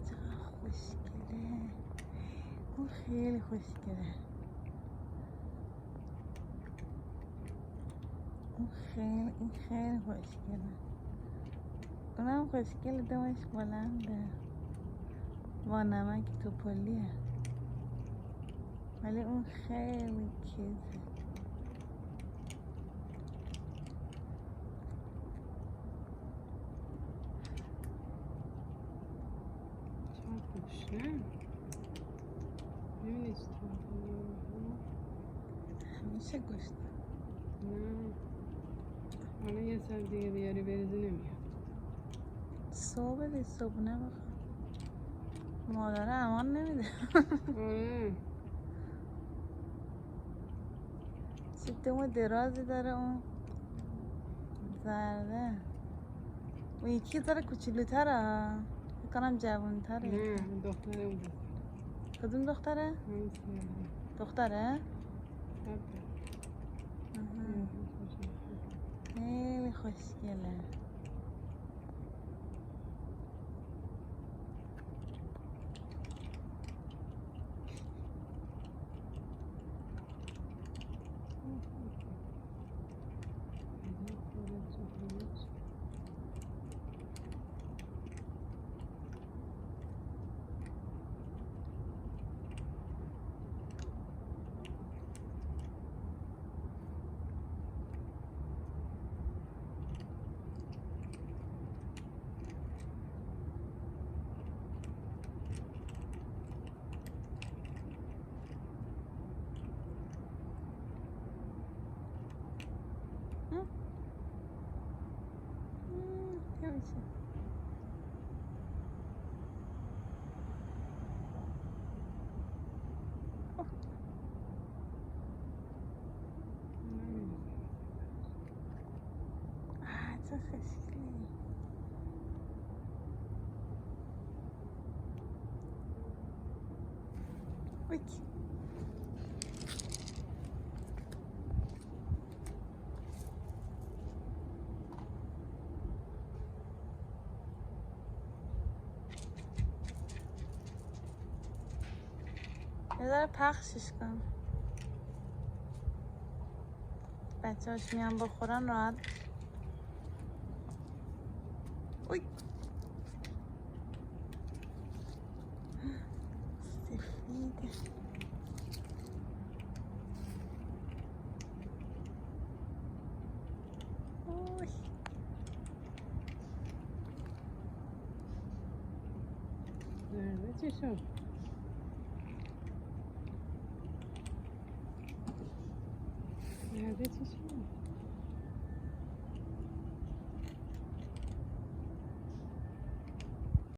چقدر خوشگله. اون خیلی خوشگله. این خیلی خوشگله. اونم خوشگله، دمش بلنده با نمک توپلیه، ولی اون خیلی کیزه. همیشه گوشت نه، حالا یه سر دیگه بیاری بریزی نمیاد. صبح دی صبحونه بخور. مادر امان نمیده. آره چه دم درازی داره اون زرده. اون یکی ذره کوچولوتره، فکر کنم جوان‌تره. نه دختره اون کدوم دختره؟ دختره؟ خیلی خوشگله. چه خوشگلی. وای یه ذره پخشش کن، بچه هاش میان بخورن راحت. اوی سفیده. اوی زرده چی شد؟ زرده چی شد؟